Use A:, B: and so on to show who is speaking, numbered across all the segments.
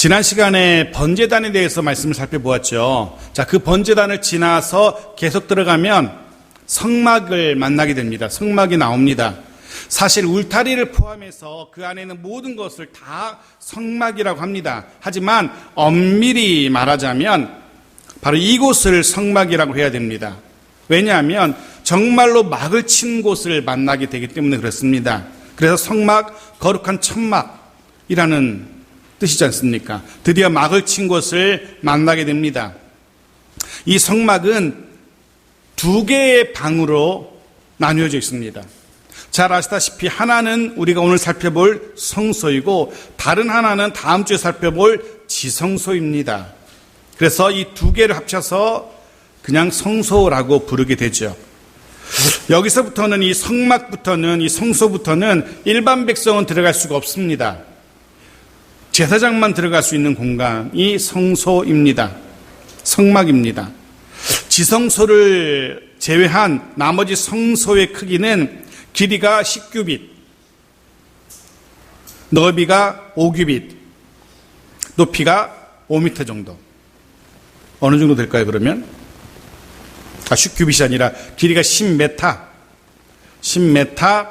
A: 지난 시간에 번제단에 대해서 말씀을 살펴보았죠. 자, 그 번제단을 지나서 계속 들어가면 성막을 만나게 됩니다. 성막이 나옵니다. 사실 울타리를 포함해서 그 안에 있는 모든 것을 다 성막이라고 합니다. 하지만 엄밀히 말하자면 바로 이곳을 성막이라고 해야 됩니다. 왜냐하면 정말로 막을 친 곳을 만나게 되기 때문에 그렇습니다. 그래서 성막, 거룩한 천막이라는 뜻이지 않습니까? 드디어 막을 친 곳을 만나게 됩니다. 이 성막은 두 개의 방으로 나뉘어져 있습니다. 잘 아시다시피 하나는 우리가 오늘 살펴볼 성소이고 다른 하나는 다음 주에 살펴볼 지성소입니다. 그래서 이 두 개를 합쳐서 그냥 성소라고 부르게 되죠. 여기서부터는 이 성막부터는 이 성소부터는 일반 백성은 들어갈 수가 없습니다. 제사장만 들어갈 수 있는 공간이 성소입니다. 성막입니다. 지성소를 제외한 나머지 성소의 크기는 길이가 10규빗, 너비가 5규빗, 높이가 5m 정도. 어느 정도 될까요, 그러면? 10규빗이 아니라 길이가 10m. 10m,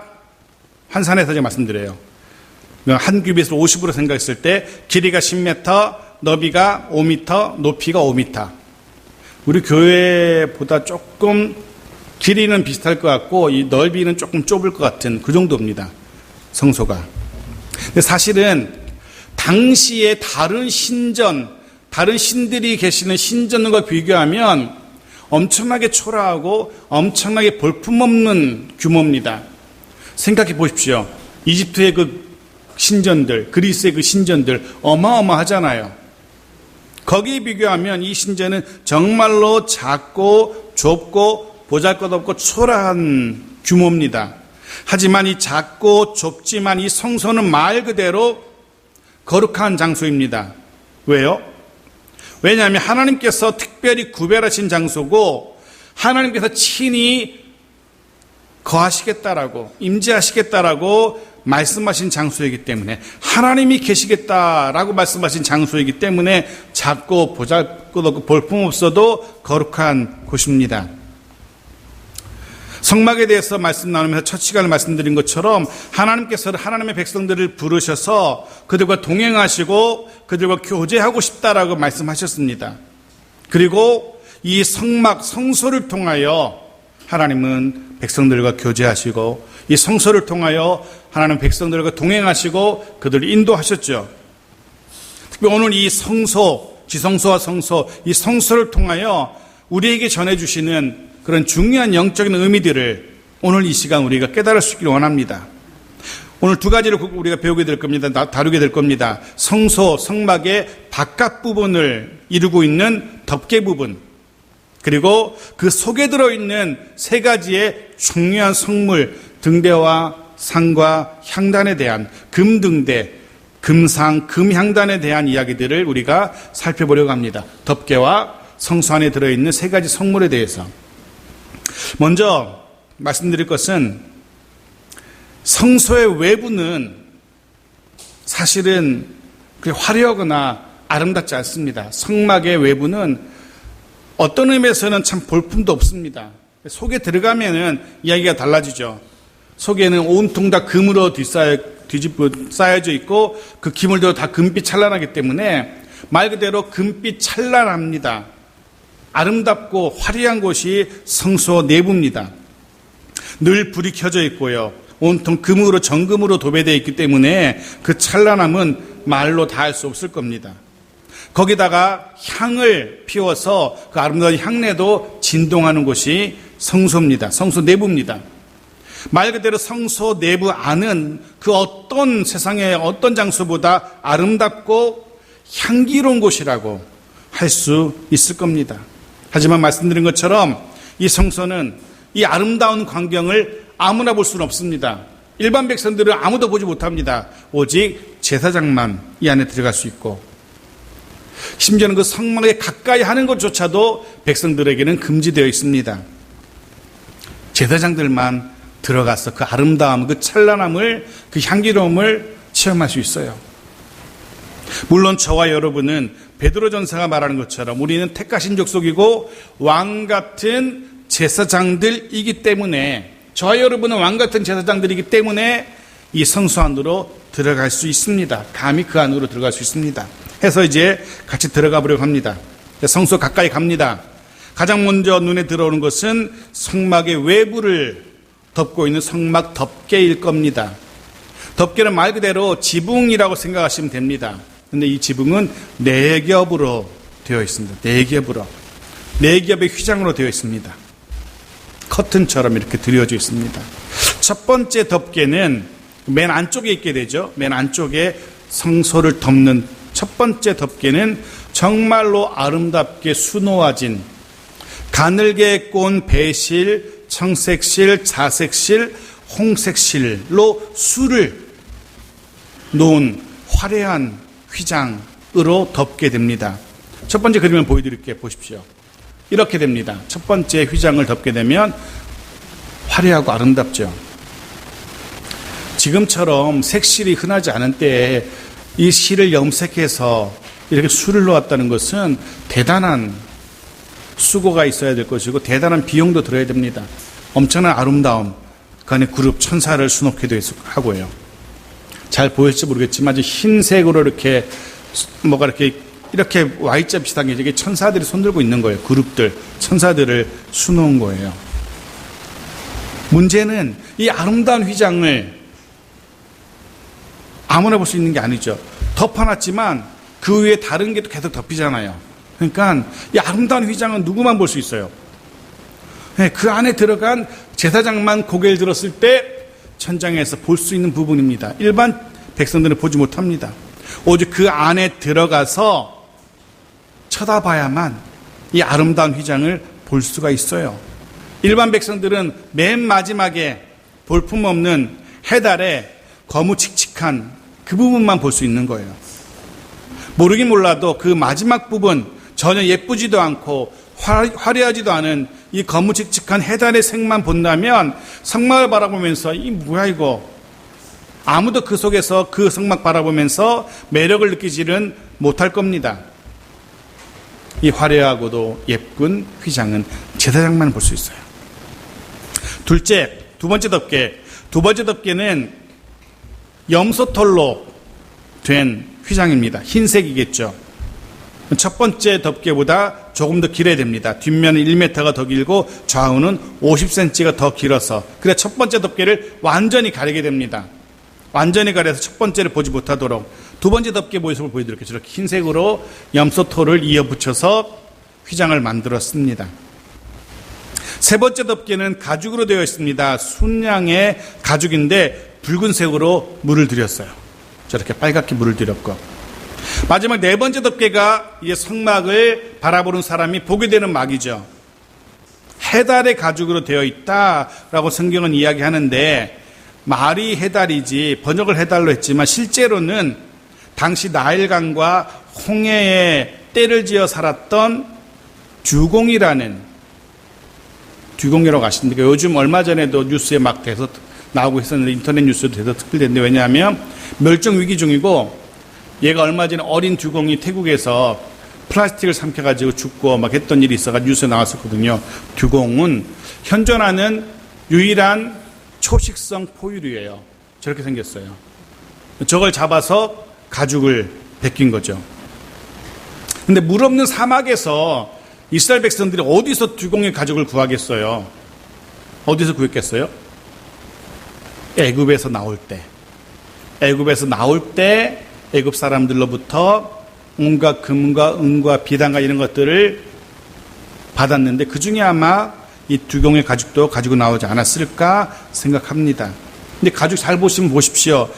A: 환산해서 제가 말씀드려요. 한 규빗을 50으로 생각했을 때 길이가 10m, 너비가 5m, 높이가 5m. 우리 교회보다 조금 길이는 비슷할 것 같고 이 넓이는 조금 좁을 것 같은 그 정도입니다. 성소가. 근데 사실은 당시에 다른 신들이 계시는 신전과 비교하면 엄청나게 초라하고 엄청나게 볼품없는 규모입니다. 생각해 보십시오. 이집트의 그 신전들, 그리스의 그 신전들 어마어마하잖아요. 거기에 비교하면 이 신전은 정말로 작고 좁고 보잘것없고 초라한 규모입니다. 하지만 이 작고 좁지만 이 성소는 말 그대로 거룩한 장소입니다. 왜요? 왜냐하면 하나님께서 특별히 구별하신 장소고 하나님께서 친히 거하시겠다라고 임재하시겠다라고 말씀하신 장소이기 때문에 하나님이 계시겠다라고 말씀하신 장소이기 때문에 작고 보잘것없고 볼품없어도 거룩한 곳입니다. 성막에 대해서 말씀 나누면서 첫 시간에 말씀드린 것처럼 하나님께서는 하나님의 백성들을 부르셔서 그들과 동행하시고 그들과 교제하고 싶다라고 말씀하셨습니다. 그리고 이 성막, 성소를 통하여 하나님은 백성들과 교제하시고 이 성소를 통하여 하나님 백성들과 동행하시고 그들을 인도하셨죠. 특히 오늘 이 성소, 지성소와 성소, 이 성소를 통하여 우리에게 전해주시는 그런 중요한 영적인 의미들을 오늘 이 시간 우리가 깨달을 수 있기를 원합니다. 오늘 두 가지를 우리가 배우게 될 겁니다. 다루게 될 겁니다. 성소, 성막의 바깥 부분을 이루고 있는 덮개 부분, 그리고 그 속에 들어있는 세 가지의 중요한 성물, 등대와 상과 향단에 대한 금등대, 금상, 금향단에 대한 이야기들을 우리가 살펴보려고 합니다. 덮개와 성소 안에 들어있는 세 가지 성물에 대해서. 먼저 말씀드릴 것은 성소의 외부는 사실은 그렇게 화려하거나 아름답지 않습니다. 성막의 외부는 어떤 의미에서는 참 볼품도 없습니다. 속에 들어가면은 이야기가 달라지죠. 속에는 온통 다 금으로 쌓여져 있고 그 기물도 다 금빛 찬란하기 때문에 말 그대로 금빛 찬란합니다. 아름답고 화려한 곳이 성소 내부입니다. 늘 불이 켜져 있고요. 온통 금으로 정금으로 도배되어 있기 때문에 그 찬란함은 말로 다 할 수 없을 겁니다. 거기다가 향을 피워서 그 아름다운 향내도 진동하는 곳이 성소입니다. 성소 내부입니다. 말 그대로 성소 내부 안은 그 어떤 세상의 어떤 장소보다 아름답고 향기로운 곳이라고 할 수 있을 겁니다. 하지만 말씀드린 것처럼 이 성소는 이 아름다운 광경을 아무나 볼 수는 없습니다. 일반 백성들은 아무도 보지 못합니다. 오직 제사장만 이 안에 들어갈 수 있고 심지어는 그 성막에 가까이 하는 것조차도 백성들에게는 금지되어 있습니다. 제사장들만 들어가서 그 아름다움, 그 찬란함을, 그 향기로움을 체험할 수 있어요. 물론 저와 여러분은 베드로 전서가 말하는 것처럼 우리는 택하신 족속이고 왕 같은 제사장들이기 때문에, 저와 여러분은 왕 같은 제사장들이기 때문에 이 성소 안으로 들어갈 수 있습니다. 감히 그 안으로 들어갈 수 있습니다. 해서 이제 같이 들어가 보려고 합니다. 성소 가까이 갑니다. 가장 먼저 눈에 들어오는 것은 성막의 외부를 덮고 있는 성막 덮개일 겁니다. 덮개는 말 그대로 지붕이라고 생각하시면 됩니다. 근데 이 지붕은 4겹으로 되어 있습니다. 4겹으로. 4겹의 휘장으로 되어 있습니다. 커튼처럼 이렇게 드려져 있습니다. 첫 번째 덮개는 맨 안쪽에 있게 되죠. 맨 안쪽에 성소를 덮는 첫 번째 덮개는 정말로 아름답게 수놓아진 가늘게 꼰 배실, 청색실, 자색실, 홍색실로 수를 놓은 화려한 휘장으로 덮게 됩니다. 첫 번째 그림을 보여드릴게요. 보십시오. 이렇게 됩니다. 첫 번째 휘장을 덮게 되면 화려하고 아름답죠. 지금처럼 색실이 흔하지 않은 때에 이 실을 염색해서 이렇게 수를 놓았다는 것은 대단한 수고가 있어야 될 것이고 대단한 비용도 들어야 됩니다. 엄청난 아름다움, 그 안에 그룹 천사를 수놓기도 하고요. 잘 보일지 모르겠지만 흰색으로 이렇게 뭐가 이렇게 Y자 비슷한 게 이게 천사들이 손들고 있는 거예요. 그룹들, 천사들을 수놓은 거예요. 문제는 이 아름다운 휘장을 아무나 볼 수 있는 게 아니죠. 덮어놨지만 그 위에 다른 게 또 계속 덮이잖아요. 그러니까 이 아름다운 휘장은 누구만 볼 수 있어요. 그 안에 들어간 제사장만 고개를 들었을 때 천장에서 볼 수 있는 부분입니다. 일반 백성들은 보지 못합니다. 오직 그 안에 들어가서 쳐다봐야만 이 아름다운 휘장을 볼 수가 있어요. 일반 백성들은 맨 마지막에 볼품없는 해달에 거무칙칙한 그 부분만 볼 수 있는 거예요. 모르긴 몰라도 그 마지막 부분, 전혀 예쁘지도 않고 화려하지도 않은 이 거무칙칙한 해달의 색만 본다면 성막을 바라보면서 이 뭐야 이거, 아무도 그 속에서 그 성막 바라보면서 매력을 느끼지는 못할 겁니다. 이 화려하고도 예쁜 휘장은 제사장만 볼 수 있어요. 두 번째 덮개. 두 번째 덮개는 염소털로 된 휘장입니다. 흰색이겠죠. 첫 번째 덮개보다 조금 더 길어야 됩니다. 뒷면은 1m가 더 길고 좌우는 50cm가 더 길어서, 그래서 첫 번째 덮개를 완전히 가리게 됩니다. 완전히 가려서 첫 번째를 보지 못하도록. 두 번째 덮개 모습을 보여드릴게요. 저렇게 흰색으로 염소털을 이어붙여서 휘장을 만들었습니다. 세 번째 덮개는 가죽으로 되어 있습니다. 순양의 가죽인데 붉은색으로 물을 들였어요. 저렇게 빨갛게 물을 들였고, 마지막 네 번째 덮개가 이 성막을 바라보는 사람이 보게 되는 막이죠. 해달의 가죽으로 되어 있다라고 성경은 이야기하는데, 말이 해달이지 번역을 해달로 했지만 실제로는 당시 나일강과 홍해에 때를 지어 살았던 듀공이라고 아십니까? 요즘 얼마 전에도 뉴스에 막 돼서 나오고 있었는데, 인터넷 뉴스도 돼서 특별했는데, 왜냐하면 멸종 위기 중이고, 얘가 얼마 전에 어린 듀공이 태국에서 플라스틱을 삼켜가지고 죽고 막 했던 일이 있어가지고 뉴스에 나왔었거든요. 듀공은 현존하는 유일한 초식성 포유류예요. 저렇게 생겼어요. 저걸 잡아서 가죽을 벗긴 거죠. 근데 물 없는 사막에서 이스라엘 백성들이 어디서 듀공의 가죽을 구하겠어요? 어디서 구했겠어요? 애굽에서 나올 때 애굽 사람들로부터 온갖 금과 은과 비단과 이런 것들을 받았는데, 그 중에 아마 이 듀공의 가죽도 가지고 나오지 않았을까 생각합니다. 근데 가죽 잘 보시면 보십시오.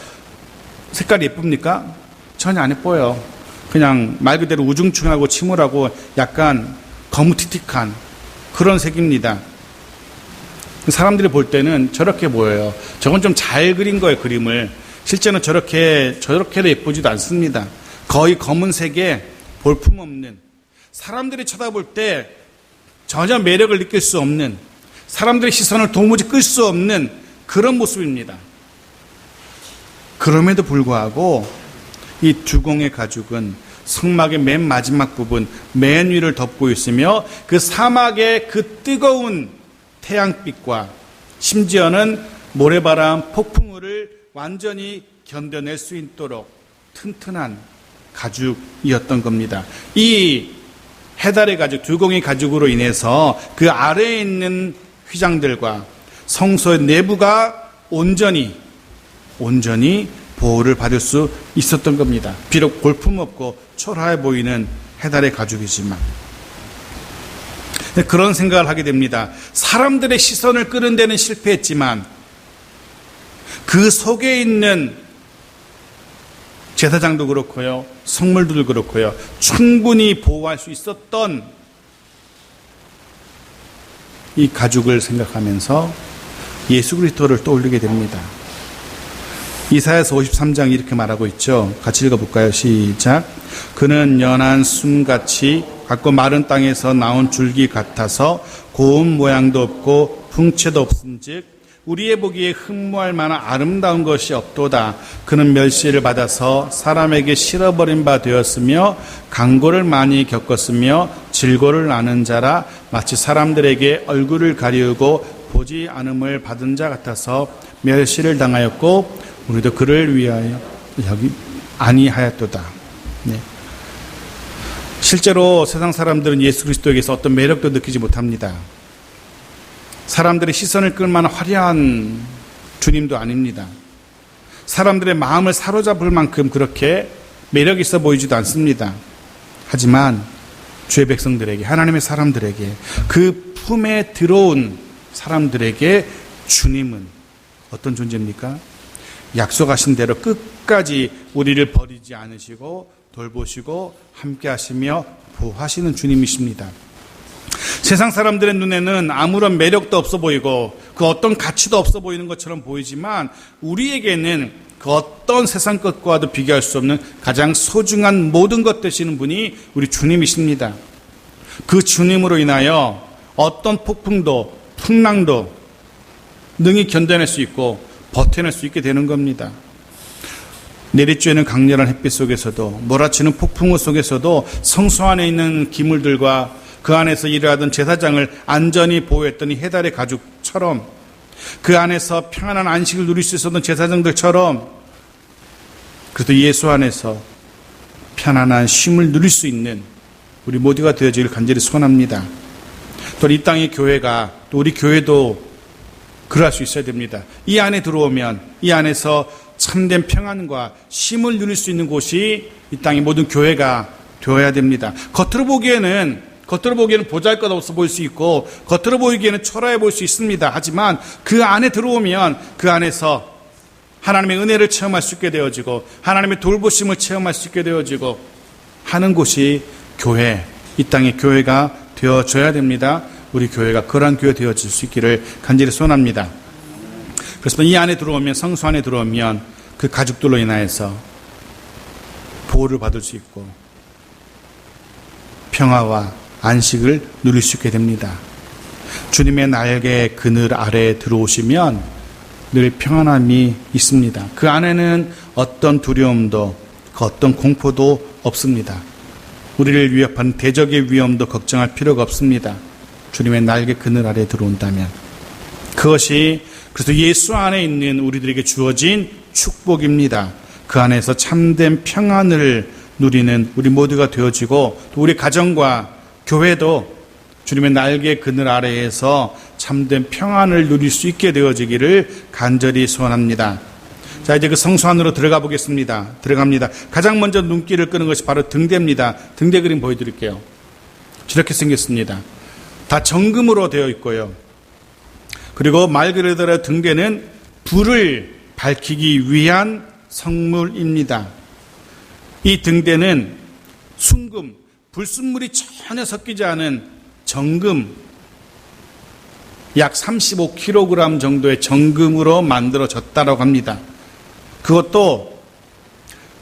A: 색깔이 예쁩니까? 전혀 안 예뻐요. 그냥 말 그대로 우중충하고 침울하고 약간 거무튀튀한 그런 색입니다. 사람들이 볼 때는 저렇게 보여요. 저건 좀 잘 그린 거예요, 그림을. 실제는 저렇게도 예쁘지도 않습니다. 거의 검은색에 볼품없는, 사람들이 쳐다볼 때 전혀 매력을 느낄 수 없는, 사람들의 시선을 도무지 끌 수 없는 그런 모습입니다. 그럼에도 불구하고 이 두공의 가죽은 성막의 맨 마지막 부분, 맨 위를 덮고 있으며 그 사막의 그 뜨거운 태양빛과 심지어는 모래바람, 폭풍우를 완전히 견뎌낼 수 있도록 튼튼한 가죽이었던 겁니다. 이 해달의 가죽, 두공의 가죽으로 인해서 그 아래에 있는 휘장들과 성소의 내부가 온전히 보호를 받을 수 있었던 겁니다. 비록 볼품없고 초라해 보이는 해달의 가죽이지만 그런 생각을 하게 됩니다. 사람들의 시선을 끄는 데는 실패했지만 그 속에 있는 제사장도 그렇고요, 성물들도 그렇고요, 충분히 보호할 수 있었던 이 가죽을 생각하면서 예수 그리스도를 떠올리게 됩니다. 이사야서 53장 이렇게 말하고 있죠. 같이 읽어볼까요? 시작. 그는 연한 숨같이 갖고 마른 땅에서 나온 줄기 같아서 고운 모양도 없고 풍채도 없음즉 우리의 보기에 흠모할 만한 아름다운 것이 없도다. 그는 멸시를 받아서 사람에게 실어버린 바 되었으며 강고를 많이 겪었으며 질고를 나는 자라 마치 사람들에게 얼굴을 가리우고 보지 않음을 받은 자 같아서 멸시를 당하였고 우리도 그를 위하여 여기 아니하였도다. 네. 실제로 세상 사람들은 예수 그리스도에게서 어떤 매력도 느끼지 못합니다. 사람들의 시선을 끌 만한 화려한 주님도 아닙니다. 사람들의 마음을 사로잡을 만큼 그렇게 매력 있어 보이지도 않습니다. 하지만 주의 백성들에게, 하나님의 사람들에게, 그 품에 들어온 사람들에게 주님은 어떤 존재입니까? 약속하신 대로 끝까지 우리를 버리지 않으시고 돌보시고 함께 하시며 보호하시는 주님이십니다. 세상 사람들의 눈에는 아무런 매력도 없어 보이고 그 어떤 가치도 없어 보이는 것처럼 보이지만 우리에게는 그 어떤 세상 것과도 비교할 수 없는 가장 소중한 모든 것 되시는 분이 우리 주님이십니다. 그 주님으로 인하여 어떤 폭풍도 풍랑도 능히 견뎌낼 수 있고 버텨낼 수 있게 되는 겁니다. 내리쬐는 강렬한 햇빛 속에서도 몰아치는 폭풍우 속에서도 성소 안에 있는 기물들과 그 안에서 일을 하던 제사장을 안전히 보호했던 이 해달의 가죽처럼 그 안에서 평안한 안식을 누릴 수 있었던 제사장들처럼 그래도 예수 안에서 편안한 쉼을 누릴 수 있는 우리 모두가 되어지길 간절히 소원합니다. 또 이 땅의 교회가 또 우리 교회도 그럴 수 있어야 됩니다. 이 안에 들어오면 이 안에서 참된 평안과 쉼을 누릴 수 있는 곳이 이 땅의 모든 교회가 되어야 됩니다. 겉으로 보기에는 보잘것없어 보일 수 있고 겉으로 보이기에는 초라해 보일 수 있습니다. 하지만 그 안에 들어오면 그 안에서 하나님의 은혜를 체험할 수 있게 되어지고 하나님의 돌보심을 체험할 수 있게 되어지고 하는 곳이 교회, 이 땅의 교회가 되어져야 됩니다. 우리 교회가 그러한 교회 되어질 수 있기를 간절히 소원합니다. 그래서 이 안에 들어오면, 성소 안에 들어오면 그 가죽들로 인하여서 보호를 받을 수 있고 평화와 안식을 누릴 수 있게 됩니다. 주님의 날개 그늘 아래에 들어오시면 늘 평안함이 있습니다. 그 안에는 어떤 두려움도 어떤 공포도 없습니다. 우리를 위협하는 대적의 위험도 걱정할 필요가 없습니다. 주님의 날개 그늘 아래에 들어온다면 그것이 그래서 예수 안에 있는 우리들에게 주어진 축복입니다. 그 안에서 참된 평안을 누리는 우리 모두가 되어지고 또 우리 가정과 교회도 주님의 날개 그늘 아래에서 참된 평안을 누릴 수 있게 되어지기를 간절히 소원합니다. 자, 이제 그 성소 안으로 들어가 보겠습니다. 들어갑니다. 가장 먼저 눈길을 끄는 것이 바로 등대입니다. 등대 그림 보여드릴게요. 이렇게 생겼습니다. 다 정금으로 되어 있고요. 그리고 말 그대로 등대는 불을 밝히기 위한 성물입니다. 이 등대는 순금, 불순물이 전혀 섞이지 않은 정금, 약 35kg 정도의 정금으로 만들어졌다고 합니다. 그것도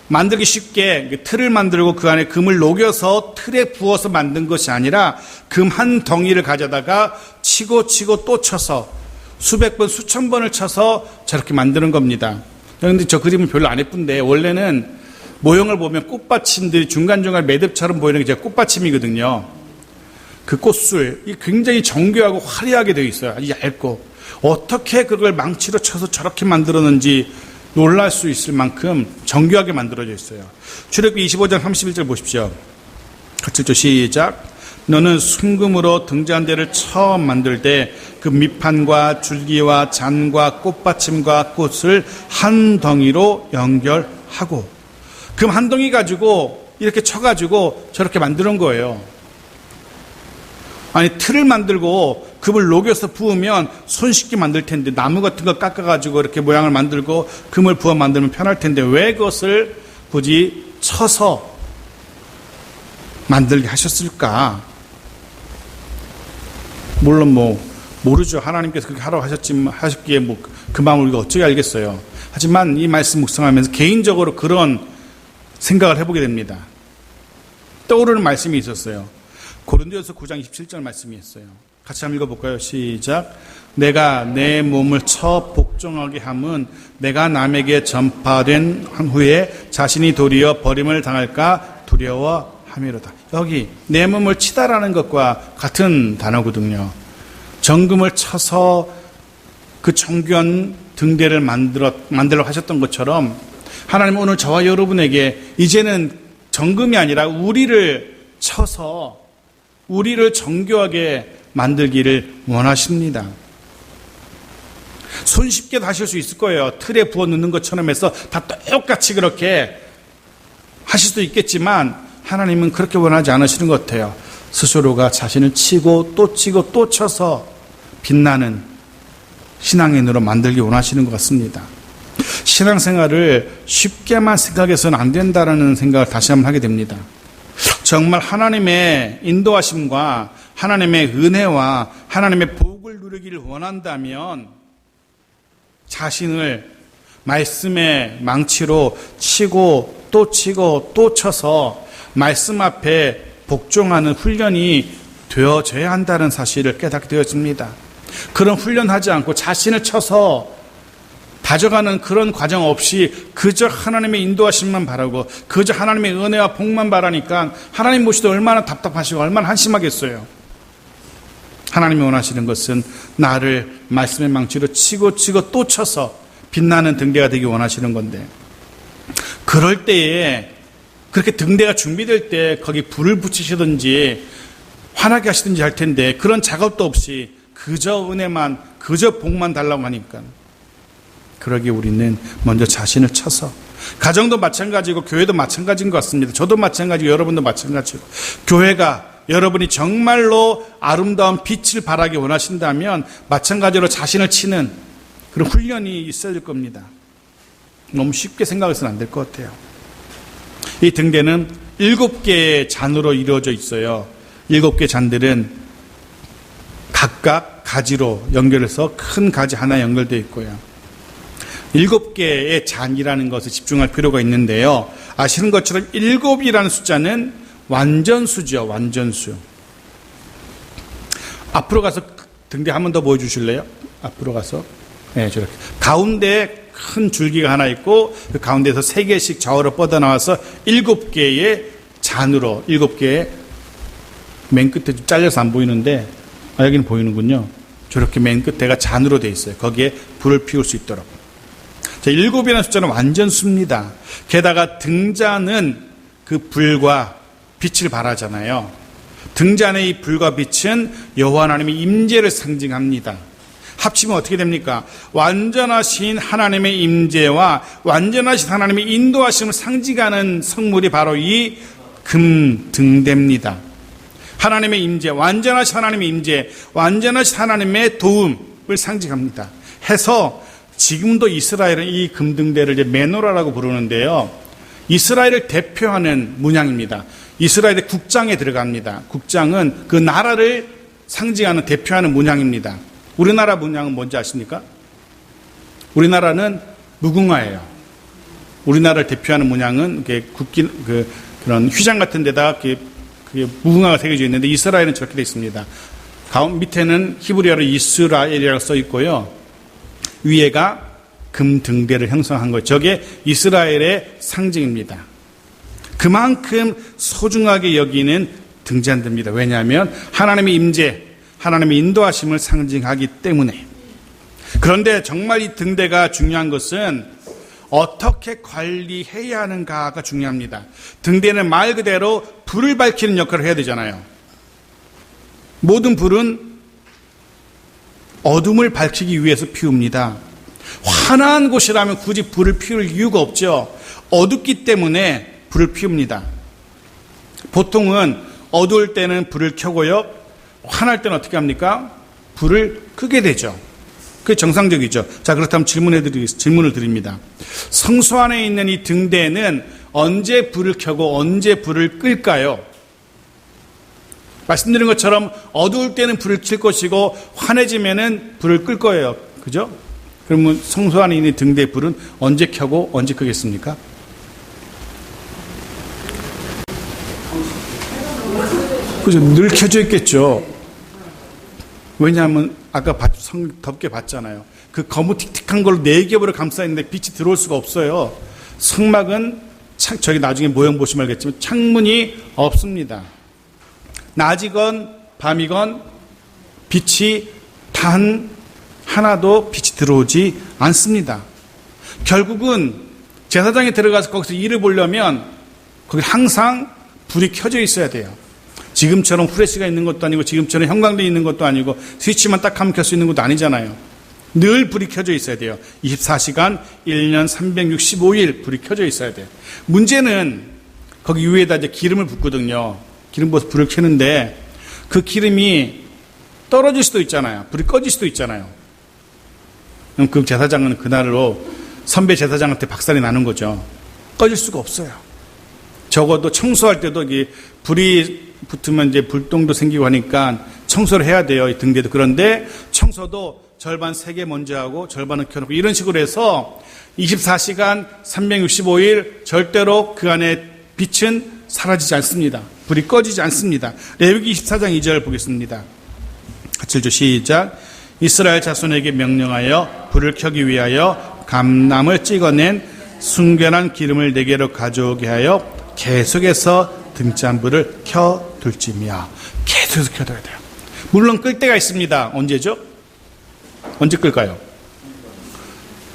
A: 만들기 쉽게 틀을 만들고 그 안에 금을 녹여서 틀에 부어서 만든 것이 아니라 금 한 덩이를 가져다가 치고 또 쳐서 수백 번, 수천 번을 쳐서 저렇게 만드는 겁니다. 그런데 저 그림은 별로 안 예쁜데 원래는 모형을 보면 꽃받침들이 중간중간 매듭처럼 보이는 게 제가 꽃받침이거든요. 그 꽃술, 이 굉장히 정교하고 화려하게 되어 있어요. 아주 얇고. 어떻게 그걸 망치로 쳐서 저렇게 만들었는지 놀랄 수 있을 만큼 정교하게 만들어져 있어요. 출애굽기 25장 31절 보십시오. 같이 읽죠. 시작. 너는 순금으로 등잔대를 처음 만들 때 그 밑판과 줄기와 잔과 꽃받침과 꽃을 한 덩이로 연결하고, 금 한 덩이 가지고 이렇게 쳐가지고 저렇게 만드는 거예요. 아니, 틀을 만들고 금을 녹여서 부으면 손쉽게 만들 텐데, 나무 같은 거 깎아가지고 이렇게 모양을 만들고 금을 부어 만들면 편할 텐데 왜 그것을 굳이 쳐서 만들게 하셨을까? 물론 모르죠. 하나님께서 그렇게 하라고 하셨기에 그 마음을 우리가 어떻게 알겠어요. 하지만 이 말씀 묵상하면서 개인적으로 그런 생각을 해보게 됩니다. 떠오르는 말씀이 있었어요. 고린도전서 9장 27절 말씀이었어요. 같이 한번 읽어볼까요? 시작. 내가 내 몸을 쳐 복종하게 함은 내가 남에게 전파된 후에 자신이 도리어 버림을 당할까 두려워함이로다. 여기 내 몸을 치다라는 것과 같은 단어거든요. 정금을 쳐서 그 정교한 등대를 만들어 하셨던 것처럼 하나님은 오늘 저와 여러분에게 이제는 정금이 아니라 우리를 쳐서 우리를 정교하게 만들기를 원하십니다. 손쉽게도 하실 수 있을 거예요. 틀에 부어 넣는 것처럼 해서 다 똑같이 그렇게 하실 수도 있겠지만 하나님은 그렇게 원하지 않으시는 것 같아요. 스스로가 자신을 치고 또 쳐서 빛나는 신앙인으로 만들기 원하시는 것 같습니다. 신앙생활을 쉽게만 생각해서는 안 된다는 생각을 다시 한번 하게 됩니다. 정말 하나님의 인도하심과 하나님의 은혜와 하나님의 복을 누리기를 원한다면 자신을 말씀의 망치로 치고 또 쳐서 말씀 앞에 복종하는 훈련이 되어져야 한다는 사실을 깨닫게 되었습니다. 그런 훈련하지 않고 자신을 쳐서 다져가는 그런 과정 없이 그저 하나님의 인도하심만 바라고 그저 하나님의 은혜와 복만 바라니까 하나님 모시도 얼마나 답답하시고 얼마나 한심하겠어요. 하나님이 원하시는 것은 나를 말씀의 망치로 치고 또 쳐서 빛나는 등대가 되기 원하시는 건데, 그럴 때에 그렇게 등대가 준비될 때 거기 불을 붙이시든지 환하게 하시든지 할 텐데 그런 작업도 없이 그저 은혜만 그저 복만 달라고 하니까, 그러기에 우리는 먼저 자신을 쳐서, 가정도 마찬가지고 교회도 마찬가지인 것 같습니다. 저도 마찬가지고 여러분도 마찬가지고, 교회가 여러분이 정말로 아름다운 빛을 발하기 원하신다면 마찬가지로 자신을 치는 그런 훈련이 있어야 될 겁니다. 너무 쉽게 생각해서는 안 될 것 같아요. 이 등대는 7개의 잔으로 이루어져 있어요. 7개의 잔들은 각각 가지로 연결해서 큰 가지 하나 연결되어 있고요. 7개의 잔이라는 것에 집중할 필요가 있는데요. 아시는 것처럼 7이라는 숫자는 완전수죠. 완전수. 앞으로 가서 등대 한 번 더 보여주실래요? 앞으로 가서. 네, 저렇게. 가운데에 큰 줄기가 하나 있고 그 가운데에서 3개씩 좌우로 뻗어나와서 7개의 잔으로, 7개의, 맨 끝에 좀 잘려서 안 보이는데 여기는 보이는군요. 저렇게 맨 끝에가 잔으로 되어 있어요. 거기에 불을 피울 수 있도록. 자, 7이라는 숫자는 완전수입니다. 게다가 등잔은 그 불과 빛을 발하잖아요. 등잔의 이 불과 빛은 여호와 하나님의 임재를 상징합니다. 합치면 어떻게 됩니까? 완전하신 하나님의 임재와 완전하신 하나님의 인도하심을 상징하는 성물이 바로 이 금등대입니다. 하나님의 임재, 완전하신 하나님의 임재, 완전하신 하나님의 도움을 상징합니다. 해서 지금도 이스라엘은 이 금등대를 이제 메노라라고 부르는데요. 이스라엘을 대표하는 문양입니다. 이스라엘의 국장에 들어갑니다. 국장은 그 나라를 상징하는 대표하는 문양입니다. 우리나라 문양은 뭔지 아십니까? 우리나라는 무궁화예요. 우리나라를 대표하는 문양은 그런 휘장 같은 데다가 그게 무궁화가 새겨져 있는데 이스라엘은 저렇게 되어 있습니다. 밑에는 히브리어로 이스라엘이라고 써 있고요. 위에가 금등대를 형성한 것. 저게 이스라엘의 상징입니다. 그만큼 소중하게 여기는 등잔대입니다. 왜냐하면 하나님의 임재, 하나님의 인도하심을 상징하기 때문에. 그런데 정말 이 등대가 중요한 것은 어떻게 관리해야 하는가가 중요합니다. 등대는 말 그대로 불을 밝히는 역할을 해야 되잖아요. 모든 불은 어둠을 밝히기 위해서 피웁니다. 환한 곳이라면 굳이 불을 피울 이유가 없죠. 어둡기 때문에 불을 피웁니다. 보통은 어두울 때는 불을 켜고요. 환할 때는 어떻게 합니까? 불을 끄게 되죠. 그게 정상적이죠. 자, 그렇다면 질문을 드립니다. 성소 안에 있는 이 등대는 언제 불을 켜고 언제 불을 끌까요? 말씀드린 것처럼 어두울 때는 불을 킬 것이고 환해지면은 불을 끌 거예요. 그죠? 그러면 성소 안에 있는 등대의 불은 언제 켜고 언제 끄겠습니까? 그죠? 늘 켜져 있겠죠. 왜냐하면 아까 덥게 봤잖아요. 그 거무틱틱한 걸로 4겹으로 감싸있는데 빛이 들어올 수가 없어요. 성막은 저기 나중에 모형 보시면 알겠지만 창문이 없습니다. 낮이건 밤이건 빛이 단 하나도 빛이 들어오지 않습니다. 결국은 제사장에 들어가서 거기서 일을 보려면 거기 항상 불이 켜져 있어야 돼요. 지금처럼 후레쉬가 있는 것도 아니고 지금처럼 형광등이 있는 것도 아니고 스위치만 딱 하면 켤 수 있는 것도 아니잖아요. 늘 불이 켜져 있어야 돼요. 24시간 1년 365일 불이 켜져 있어야 돼요. 문제는 거기 위에다 이제 기름을 붓거든요. 기름 부어서 불을 켜는데 그 기름이 떨어질 수도 있잖아요. 불이 꺼질 수도 있잖아요. 그럼 그 제사장은 그날로 선배 제사장한테 박살이 나는 거죠. 꺼질 수가 없어요. 적어도 청소할 때도 불이 붙으면 이제 불똥도 생기고 하니까 청소를 해야 돼요. 이 등대도. 그런데 청소도 절반 3개 먼저 하고 절반은 켜놓고 이런 식으로 해서 24시간 365일 절대로 그 안에 빛은 사라지지 않습니다. 불이 꺼지지 않습니다. 레위기 24장 2절 보겠습니다. 같이 읽죠. 시작. 이스라엘 자손에게 명령하여 불을 켜기 위하여 감람을 찍어낸 순결한 기름을 4개로 가져오게 하여 계속해서 등잔불을 켜둘지며 계속해서 켜둬야 돼요. 물론 끌 때가 있습니다. 언제죠? 언제 끌까요?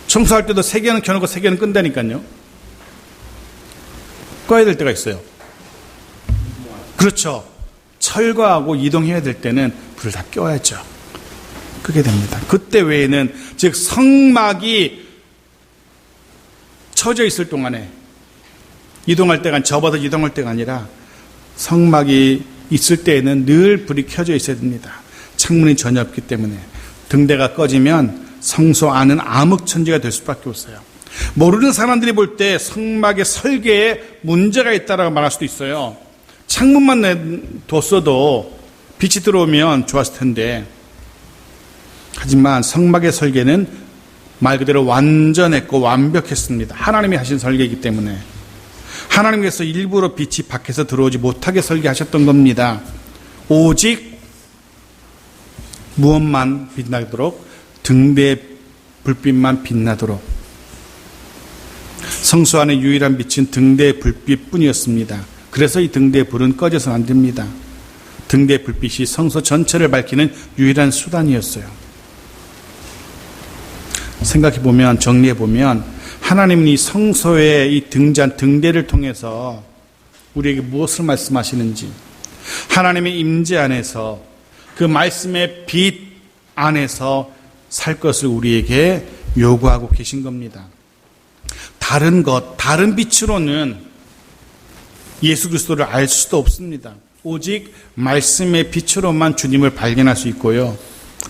A: 청소할 때도 3개는 켜놓고 3개는 끈다니까요. 꺼야 될 때가 있어요. 그렇죠. 철거하고 이동해야 될 때는 불을 다 껴야죠. 끄게 됩니다. 그때 외에는 즉 성막이 쳐져 있을 동안에 이동할 때가 접어서 이동할 때가 아니라 성막이 있을 때에는 늘 불이 켜져 있어야 됩니다. 창문이 전혀 없기 때문에 등대가 꺼지면 성소 안은 암흑천지가 될 수밖에 없어요. 모르는 사람들이 볼 때 성막의 설계에 문제가 있다라고 말할 수도 있어요. 창문만 뒀어도 빛이 들어오면 좋았을 텐데 하지만 성막의 설계는 말 그대로 완전했고 완벽했습니다. 하나님이 하신 설계이기 때문에 하나님께서 일부러 빛이 밖에서 들어오지 못하게 설계하셨던 겁니다. 오직 무엇만 빛나도록 등대의 불빛만 빛나도록 성소 안의 유일한 빛은 등대의 불빛뿐이었습니다. 그래서 이 등대의 불은 꺼져서는 안 됩니다. 등대의 불빛이 성소 전체를 밝히는 유일한 수단이었어요. 생각해보면 정리해보면 하나님은 이 성소의 이 등대를 통해서 우리에게 무엇을 말씀하시는지 하나님의 임재 안에서 그 말씀의 빛 안에서 살 것을 우리에게 요구하고 계신 겁니다. 다른 빛으로는 예수 그리스도를 알 수도 없습니다. 오직 말씀의 빛으로만 주님을 발견할 수 있고요.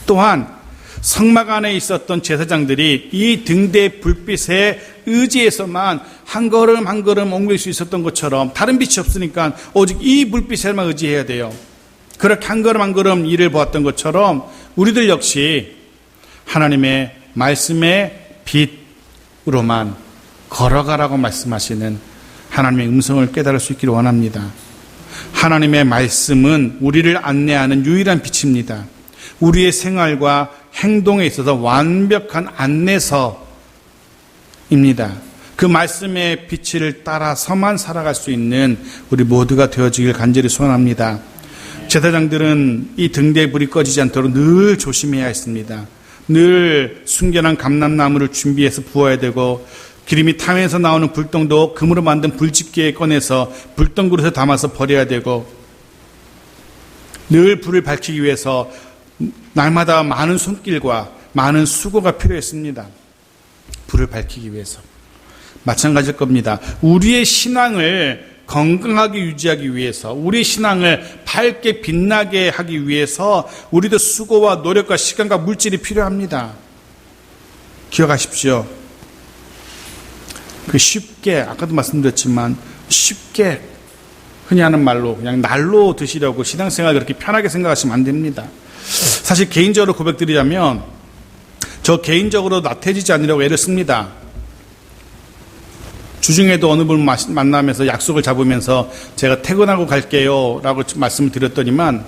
A: 또한 성막 안에 있었던 제사장들이 이 등대의 불빛에 의지해서만 한 걸음 한 걸음 옮길 수 있었던 것처럼 다른 빛이 없으니까 오직 이 불빛에만 의지해야 돼요. 그렇게 한 걸음 한 걸음 일을 보았던 것처럼 우리들 역시 하나님의 말씀의 빛으로만 걸어가라고 말씀하시는 하나님의 음성을 깨달을 수 있기를 원합니다. 하나님의 말씀은 우리를 안내하는 유일한 빛입니다. 우리의 생활과 행동에 있어서 완벽한 안내서입니다. 그 말씀의 빛을 따라서만 살아갈 수 있는 우리 모두가 되어지길 간절히 소원합니다. 제사장들은 이 등대에 불이 꺼지지 않도록 늘 조심해야 했습니다. 늘 순결한 감람나무를 준비해서 부어야 되고, 기름이 탐에서 나오는 불똥도 금으로 만든 불집게에 꺼내서 불똥 그릇에 담아서 버려야 되고, 늘 불을 밝히기 위해서 날마다 많은 손길과 많은 수고가 필요했습니다. 불을 밝히기 위해서. 마찬가지일 겁니다. 우리의 신앙을 건강하게 유지하기 위해서, 우리의 신앙을 밝게 빛나게 하기 위해서 우리도 수고와 노력과 시간과 물질이 필요합니다. 기억하십시오. 쉽게, 아까도 말씀드렸지만 쉽게 흔히 하는 말로 그냥 날로 드시려고 신앙생활 그렇게 편하게 생각하시면 안 됩니다. 사실 개인적으로 고백드리자면 저 개인적으로 나태해지지 않으려고 애를 씁니다. 주중에도 어느 분 만나면서 약속을 잡으면서 제가 퇴근하고 갈게요 라고 말씀을 드렸더니만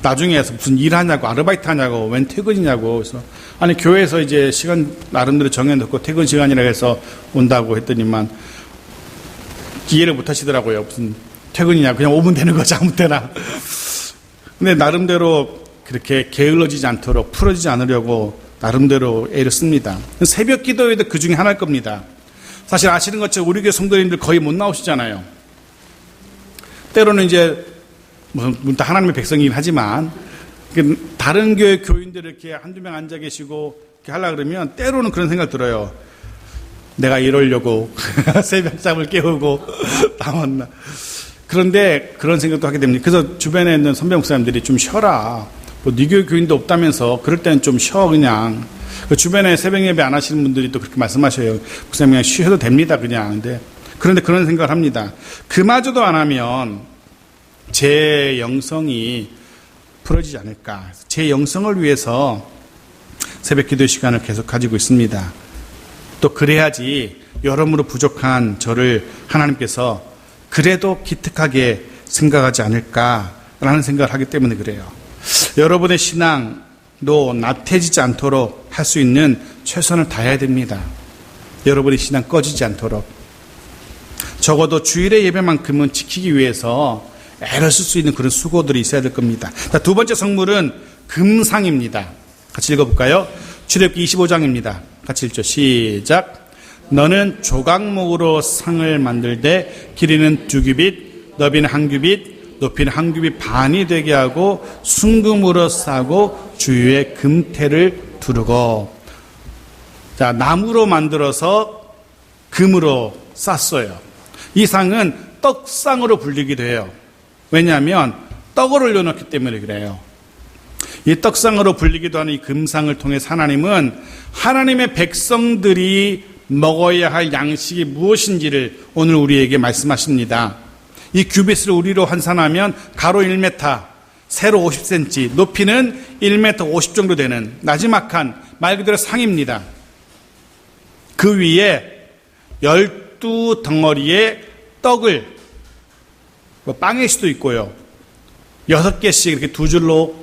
A: 나중에 무슨 일하냐고, 아르바이트 하냐고, 웬 퇴근이냐고. 그래서 아니 교회에서 이제 시간 나름대로 정해놓고 퇴근 시간이라 해서 온다고 했더니만 이해를 못 하시더라고요. 무슨 퇴근이냐, 그냥 오면 되는 거지 아무 때나. 근데 나름대로 그렇게 게을러지지 않도록, 풀어지지 않으려고 나름대로 애를 씁니다. 새벽 기도회도 그 중에 하나일 겁니다. 사실 아시는 것처럼 우리 교회 성도님들 거의 못 나오시잖아요. 때로는 이제 무슨 다 하나님의 백성이긴 하지만 다른 교회 교인들 이렇게 한두 명 앉아 계시고 이렇게 하려고 그러면 때로는 그런 생각 들어요. 내가 이러려고 새벽잠을 깨우고 나왔나. 그런데 그런 생각도 하게 됩니다. 그래서 주변에 있는 선배 목사님들이 좀 쉬어라. 뭐 네 교회 교인도 없다면서 그럴 때는 좀 쉬어 그냥. 주변에 새벽 예배 안 하시는 분들이 또 그렇게 말씀하셔요. 목사님 그냥 쉬어도 됩니다 그냥. 그런데 그런 생각을 합니다. 그마저도 안 하면 제 영성이 풀어지지 않을까. 제 영성을 위해서 새벽 기도 시간을 계속 가지고 있습니다. 또 그래야지 여러모로 부족한 저를 하나님께서 그래도 기특하게 생각하지 않을까라는 생각을 하기 때문에 그래요. 여러분의 신앙도 나태해지지 않도록 할 수 있는 최선을 다해야 됩니다. 여러분의 신앙 꺼지지 않도록. 적어도 주일의 예배만큼은 지키기 위해서 애를 쓸 수 있는 그런 수고들이 있어야 될 겁니다. 자, 두 번째 성물은 금상입니다. 같이 읽어볼까요? 출애굽기 25장입니다. 같이 읽죠. 시작. 너는 조각목으로 상을 만들되 길이는 2규빗, 너비는 1규빗, 높이는 1규빗 반이 되게 하고 순금으로 싸고 주위에 금테를 두르고. 자, 나무로 만들어서 금으로 쌌어요. 이 상은 떡상으로 불리기도 해요. 왜냐하면 떡을 올려놓기 때문에 그래요. 이 떡상으로 불리기도 하는 이 금상을 통해서 하나님은 하나님의 백성들이 먹어야 할 양식이 무엇인지를 오늘 우리에게 말씀하십니다. 이 규빗을 우리로 환산하면 가로 1m, 세로 50cm, 높이는 1m 50 정도 되는 나지막한 말 그대로 상입니다. 그 위에 12덩어리의 떡을, 뭐 빵일 수도 있고요, 6개씩 이렇게 두 줄로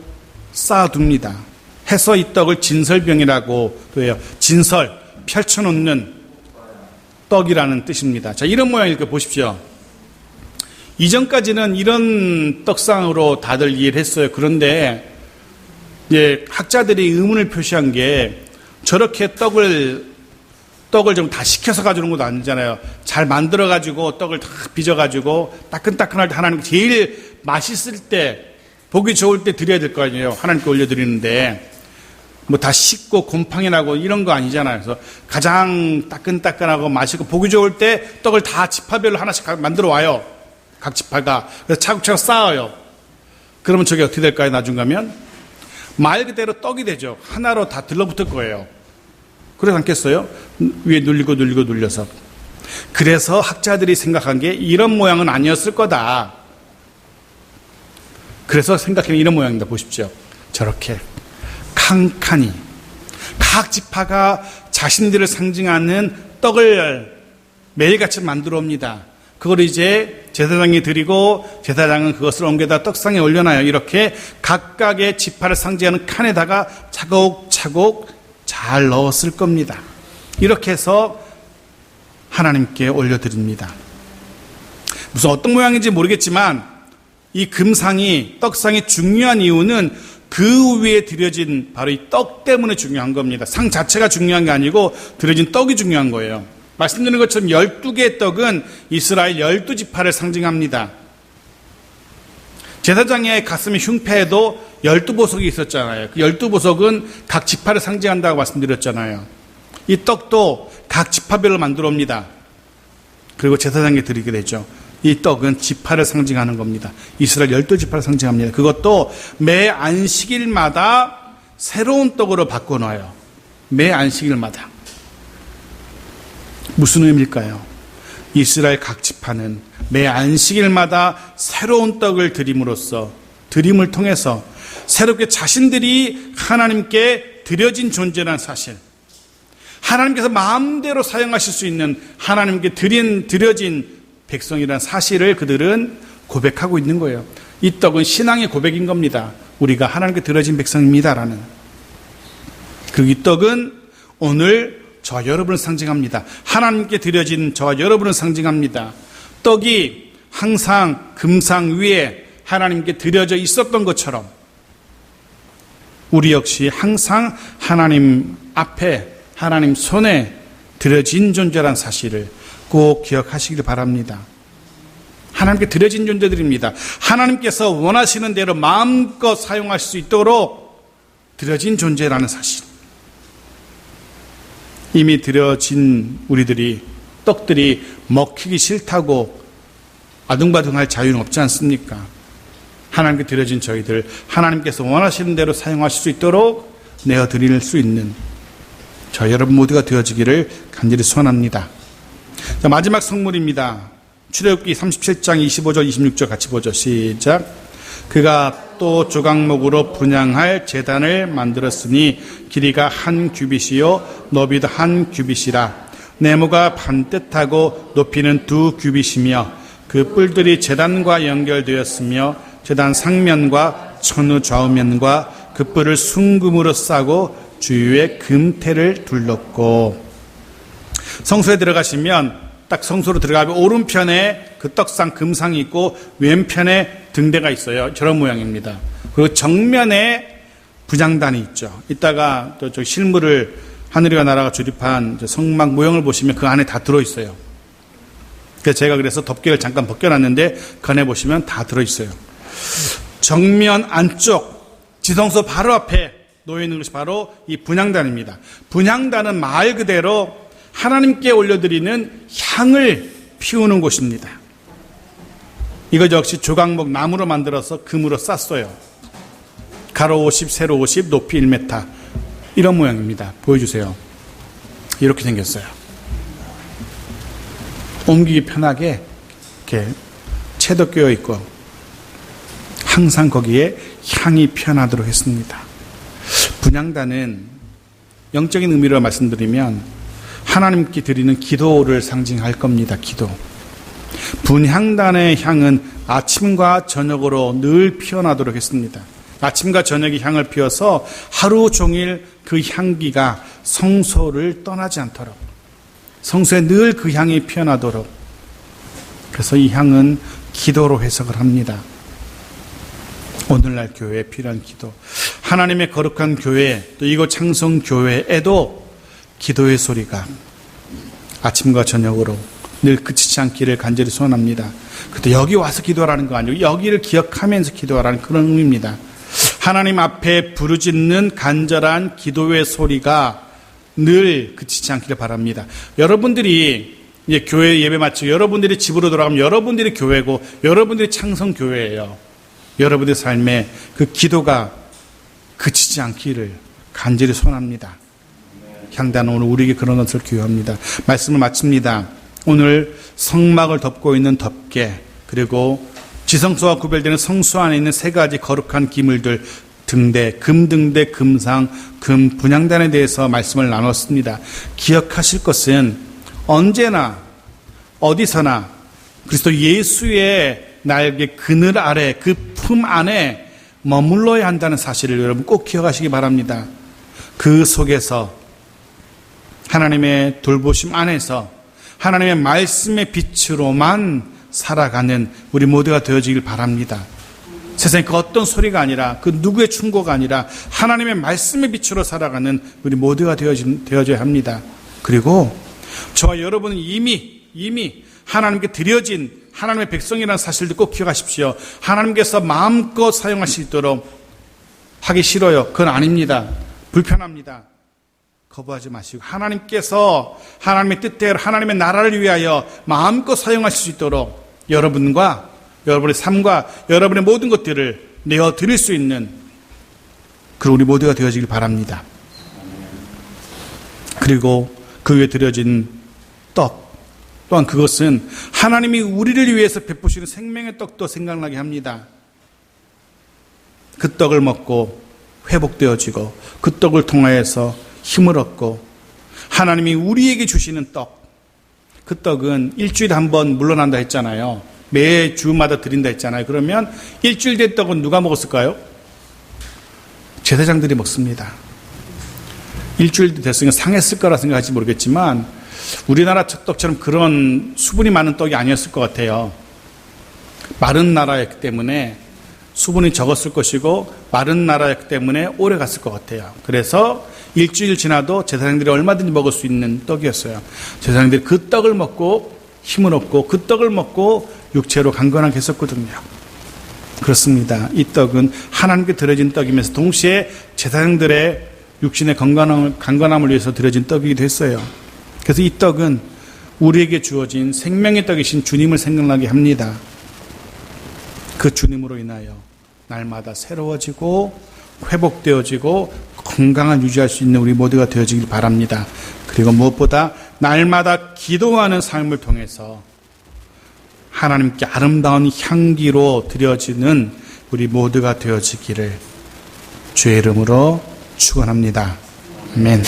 A: 쌓아둡니다. 해서 이 떡을 진설병이라고 해요. 진설, 펼쳐놓는 떡이라는 뜻입니다. 자, 이런 모양일 거 보십시오. 이전까지는 이런 떡상으로 다들 이해를 했어요. 그런데 이제 학자들이 의문을 표시한 게 저렇게 떡을 좀 다 식혀서 가져오는 것도 아니잖아요. 잘 만들어가지고 떡을 다 빚어가지고 따끈따끈할 때 하나님께 제일 맛있을 때, 보기 좋을 때 드려야 될 거 아니에요. 하나님께 올려드리는데 뭐 다 식고 곰팡이 나고 이런 거 아니잖아요. 그래서 가장 따끈따끈하고 맛있고 보기 좋을 때 떡을 다 지파별로 하나씩 만들어 와요. 각 지파가. 그래서 차곡차곡 쌓아요. 그러면 저게 어떻게 될까요? 나중 가면 말 그대로 떡이 되죠. 하나로 다 들러붙을 거예요. 그러지 않겠어요? 위에 눌려서. 그래서 학자들이 생각한 게 이런 모양은 아니었을 거다. 그래서 생각하면 이런 모양입니다. 보십시오. 저렇게 칸칸이 각 지파가 자신들을 상징하는 떡을 매일같이 만들어 옵니다. 그걸 이제 제사장이 드리고 제사장은 그것을 옮겨다 떡상에 올려놔요. 이렇게 각각의 지파를 상징하는 칸에다가 차곡차곡 잘 넣었을 겁니다. 이렇게 해서 하나님께 올려드립니다. 무슨 어떤 모양인지 모르겠지만 이 금상이, 떡상이 중요한 이유는 그 위에 드려진 바로 이 떡 때문에 중요한 겁니다. 상 자체가 중요한 게 아니고 드려진 떡이 중요한 거예요. 말씀드린 것처럼 12개의 떡은 이스라엘 12지파를 상징합니다. 제사장의 가슴에 흉패에도 12보석이 있었잖아요. 그 12보석은 각 지파를 상징한다고 말씀드렸잖아요. 이 떡도 각 지파별로 만들어 옵니다. 그리고 제사장에게 드리게 되죠. 이 떡은 지파를 상징하는 겁니다. 이스라엘 12지파를 상징합니다. 그것도 매 안식일마다 새로운 떡으로 바꿔놔요. 매 안식일마다. 무슨 의미일까요? 이스라엘 각 지파는 매 안식일마다 새로운 떡을 드림으로써, 드림을 통해서 새롭게 자신들이 하나님께 드려진 존재라는 사실, 하나님께서 마음대로 사용하실 수 있는 하나님께 드려진 백성이라는 사실을 그들은 고백하고 있는 거예요. 이 떡은 신앙의 고백인 겁니다. 우리가 하나님께 드려진 백성입니다라는. 그리고 이 떡은 오늘 저와 여러분을 상징합니다. 하나님께 드려진 저와 여러분을 상징합니다. 떡이 항상 금상 위에 하나님께 드려져 있었던 것처럼 우리 역시 항상 하나님 앞에, 하나님 손에 드려진 존재란 사실을 꼭 기억하시길 바랍니다. 하나님께 드려진 존재들입니다. 하나님께서 원하시는 대로 마음껏 사용할 수 있도록 드려진 존재라는 사실. 이미 드려진 우리들이, 떡들이 먹히기 싫다고 아둥바둥할 자유는 없지 않습니까? 하나님께 드려진 저희들, 하나님께서 원하시는 대로 사용하실 수 있도록 내어드릴 수 있는 저 여러분 모두가 되어지기를 간절히 소원합니다. 자, 마지막 성물입니다. 출애굽기 37장 25절 26절 같이 보죠. 시작. 그가 또 조각목으로 분향할 제단을 만들었으니 길이가 1규빗이요 너비도 1규빗이라. 네모가 반듯하고 높이는 2규빗이며 그 뿔들이 제단과 연결되었으며 제단 상면과 천우 좌우면과 그 뿔을 순금으로 싸고 주위에 금테를 둘렀고. 성소에 들어가시면 딱 성소로 들어가면 오른편에 그 떡상 금상이 있고 왼편에 등대가 있어요. 저런 모양입니다. 그리고 정면에 분향단이 있죠. 이따가 또 저 실물을 하늘과 나라가 조립한 성막 모형을 보시면 그 안에 다 들어있어요. 그래서 제가 그래서 덮개를 잠깐 벗겨놨는데 그 안에 보시면 다 들어있어요. 정면 안쪽 지성소 바로 앞에 놓여있는 것이 바로 이 분향단입니다. 분향단은 말 그대로 하나님께 올려드리는 향을 피우는 곳입니다. 이것 역시 조각목 나무로 만들어서 금으로 쌌어요. 가로 50, 세로 50, 높이 1m. 이런 모양입니다. 보여주세요. 이렇게 생겼어요. 옮기기 편하게 이렇게 채도 끼어 있고 항상 거기에 향이 피어나도록 했습니다. 분향단은 영적인 의미로 말씀드리면 하나님께 드리는 기도를 상징할 겁니다. 기도. 분향단의 향은 아침과 저녁으로 늘 피어나도록 했습니다. 아침과 저녁에 향을 피워서 하루 종일 그 향기가 성소를 떠나지 않도록, 성소에 늘 그 향이 피어나도록. 그래서 이 향은 기도로 해석을 합니다. 오늘날 교회에 필요한 기도, 하나님의 거룩한 교회, 또 이곳 창성교회에도 기도의 소리가 아침과 저녁으로 늘 그치지 않기를 간절히 소원합니다. 그때 여기 와서 기도하라는 거 아니고 여기를 기억하면서 기도하라는 그런 의미입니다. 하나님 앞에 부르짖는 간절한 기도의 소리가 늘 그치지 않기를 바랍니다. 여러분들이 이제 교회 예배 마치고 여러분들이 집으로 돌아가면 여러분들이 교회고 여러분들이 창성교회예요. 여러분들의 삶에 그 기도가 그치지 않기를 간절히 소원합니다. 향단은 오늘 우리에게 그런 것을 기도합니다. 말씀을 마칩니다. 오늘 성막을 덮고 있는 덮개, 그리고 지성소와 구별되는 성소 안에 있는 세 가지 거룩한 기물들, 등대, 금등대, 금상, 금분향단에 대해서 말씀을 나눴습니다. 기억하실 것은 언제나 어디서나 그리스도 예수의 날개 그늘 아래, 그 품 안에 머물러야 한다는 사실을 여러분 꼭 기억하시기 바랍니다. 그 속에서 하나님의 돌보심 안에서 하나님의 말씀의 빛으로만 살아가는 우리 모두가 되어지길 바랍니다. 세상에 그 어떤 소리가 아니라 그 누구의 충고가 아니라 하나님의 말씀의 빛으로 살아가는 우리 모두가 되어져야 합니다. 그리고 저와 여러분은 이미 하나님께 드려진 하나님의 백성이라는 사실도 꼭 기억하십시오. 하나님께서 마음껏 사용할 수 있도록 하기 싫어요. 그건 아닙니다. 불편합니다. 거부하지 마시고 하나님께서 하나님의 뜻대로 하나님의 나라를 위하여 마음껏 사용하실 수 있도록 여러분과 여러분의 삶과 여러분의 모든 것들을 내어드릴 수 있는 그런 우리 모두가 되어지길 바랍니다. 그리고 그 위에 드려진 떡 또한 그것은 하나님이 우리를 위해서 베푸시는 생명의 떡도 생각나게 합니다. 그 떡을 먹고 회복되어지고 그 떡을 통하여서 힘을 얻고 하나님이 우리에게 주시는 떡, 그 떡은 일주일에 한 번 물러난다 했잖아요. 매주마다 드린다 했잖아요. 그러면 일주일 된 떡은 누가 먹었을까요? 제사장들이 먹습니다. 일주일 됐으니까 상했을 거라 생각할지 모르겠지만 우리나라 떡처럼 그런 수분이 많은 떡이 아니었을 것 같아요. 마른 나라였기 때문에 수분이 적었을 것이고 마른 나라였기 때문에 오래 갔을 것 같아요. 그래서 일주일 지나도 제사장들이 얼마든지 먹을 수 있는 떡이었어요. 제사장들이 그 떡을 먹고 힘을 얻고 그 떡을 먹고 육체로 강건하게 했었거든요. 그렇습니다. 이 떡은 하나님께 드려진 떡이면서 동시에 제사장들의 육신의 강건함을 위해서 드려진 떡이기도 했어요. 그래서 이 떡은 우리에게 주어진 생명의 떡이신 주님을 생각나게 합니다. 그 주님으로 인하여 날마다 새로워지고 회복되어지고 건강을 유지할 수 있는 우리 모두가 되어지길 바랍니다. 그리고 무엇보다 날마다 기도하는 삶을 통해서 하나님께 아름다운 향기로 드려지는 우리 모두가 되어지기를 주의 이름으로 축원합니다. 아멘.